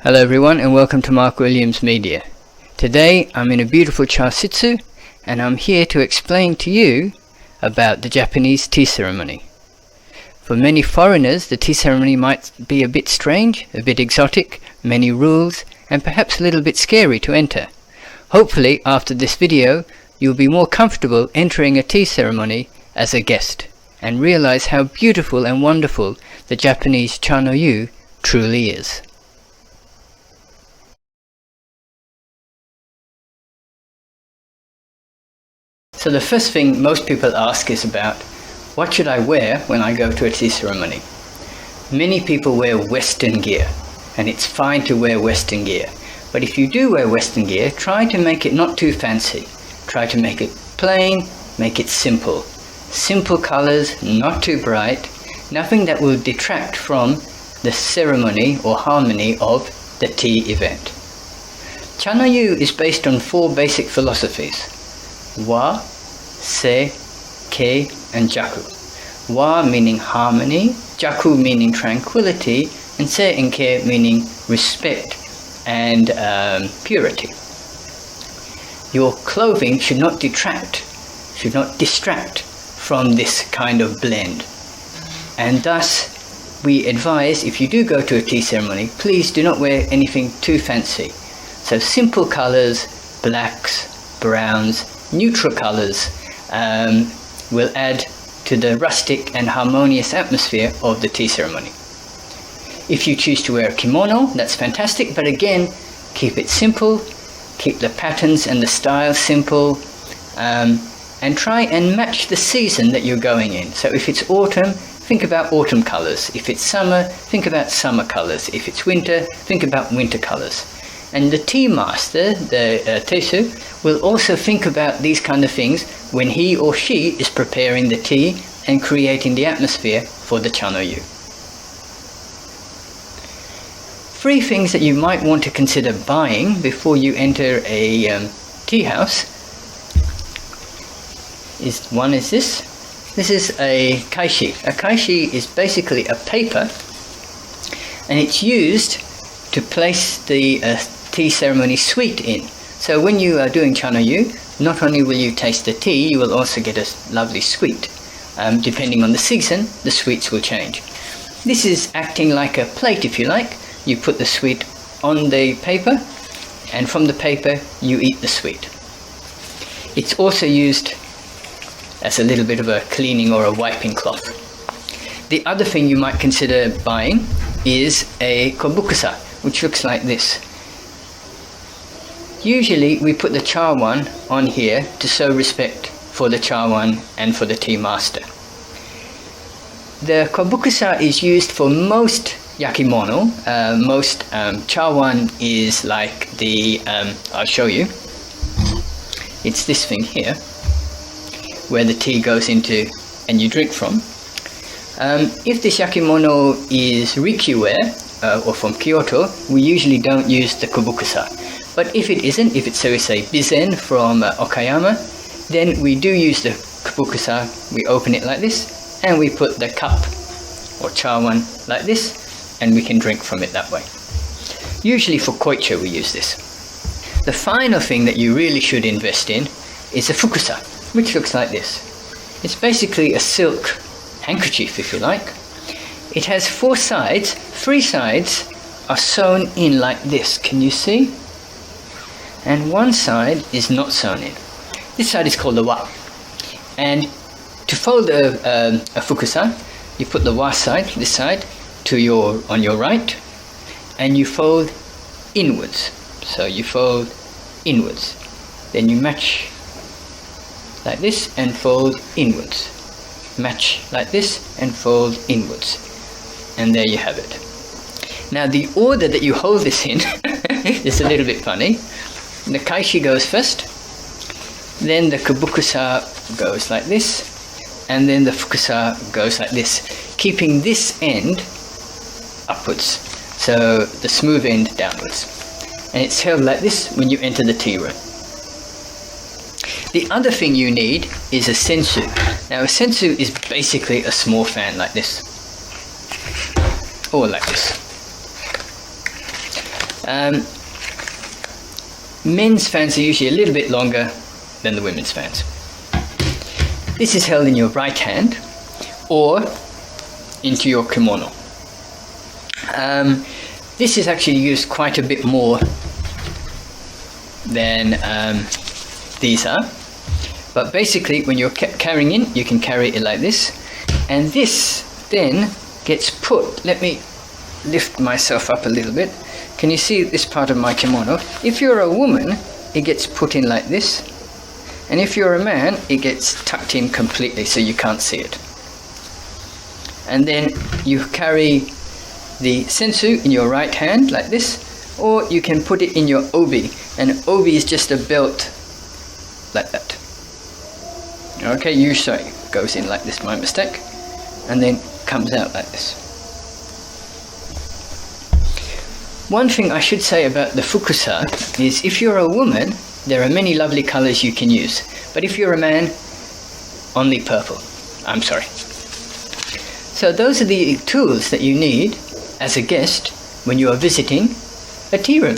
Hello everyone and welcome to Mark Williams Media. Today I'm in a beautiful Chasitsu and I'm here to explain to you about the Japanese tea ceremony. For many foreigners the tea ceremony might be a bit strange, a bit exotic, many rules and perhaps a little bit scary to enter. Hopefully after this video you'll be more comfortable entering a tea ceremony as a guest and realize how beautiful and wonderful the Japanese cha no yu truly is. So the first thing most people ask is about what should I wear when I go to a tea ceremony. Many people wear Western gear and it's fine to wear Western gear, but if you do wear Western gear, try to make it not too fancy. Try to make it plain, make it simple. Simple colors, not too bright, nothing that will detract from the ceremony or harmony of the tea event. Cha no yu is based on 4 basic philosophies: Wa, Se, Ke and Jaku. Wa meaning harmony, Jaku meaning tranquility, and Se and Ke meaning respect and purity. Your clothing should not detract, should not distract from this kind of blend. And thus we advise, if you do go to a tea ceremony, please do not wear anything too fancy. So simple colors, blacks, browns, neutral colors will add to the rustic and harmonious atmosphere of the tea ceremony. If you choose to wear a kimono, that's fantastic, but again, keep it simple, keep the patterns and the style simple, and try and match the season that you're going in. So if it's autumn, think about autumn colors. If it's summer, think about summer colors. If it's winter, think about winter colors. And the tea master, the Tesu, will also think about these kind of things when he or she is preparing the tea and creating the atmosphere for the cha no yu. 3 things that you might want to consider buying before you enter a tea house is, one is this. This is a kaishi. A kaishi is basically a paper and it's used to place the tea ceremony sweet in. So when you are doing cha no yu, not only will you taste the tea, you will also get a lovely sweet. Depending on the season, the sweets will change. This is acting like a plate, if you like. You put the sweet on the paper, and from the paper you eat the sweet. It's also used as a little bit of a cleaning or a wiping cloth. The other thing you might consider buying is a kobukusa, which looks like this. Usually we put the chawan on here to show respect for the chawan and for the tea master. The kobukusa is used for most yakimono. Most chawan is like the, I'll show you. It's this thing here, where the tea goes into and you drink from. If this yakimono is rikyuware, or from Kyoto, we usually don't use the kobukusa. But if it isn't, if it's so say bizen from Okayama, then we do use the kobukusa. We open it like this and we put the cup or chawan like this and we can drink from it that way. Usually for koicha we use this. The final thing that you really should invest in is a fukusa, which looks like this. It's basically a silk handkerchief, if you like. It has 4 sides. 3 sides are sewn in like this. Can you see? And 1 side is not sewn in. This side is called the wa. And to fold a fukusa, you put the wa side, this side, on your right, and you fold inwards. So you fold inwards. Then you match like this and fold inwards. Match like this and fold inwards. And there you have it. Now the order that you hold this in is a little bit funny. The kaishi goes first, then the kobukusa goes like this, and then the fukusa goes like this, keeping this end upwards, so the smooth end downwards. And it's held like this when you enter the tea room. The other thing you need is a sensu. Now a sensu is basically a small fan like this, or like this. Men's fans are usually a little bit longer than the women's fans. This is held in your right hand or into your kimono. This is actually used quite a bit more than these are. But basically, when you're carrying in, you can carry it like this. And this then gets put, let me lift myself up a little bit. Can you see this part of my kimono? If you're a woman, it gets put in like this. And if you're a man, it gets tucked in completely so you can't see it. And then you carry the sensu in your right hand like this, or you can put it in your obi. And obi is just a belt like that. Okay, usually goes in like this, my mistake, and then comes out like this. One thing I should say about the fukusa is if you're a woman, there are many lovely colors you can use. But if you're a man, only purple. I'm sorry. So those are the tools that you need as a guest when you are visiting a tea room.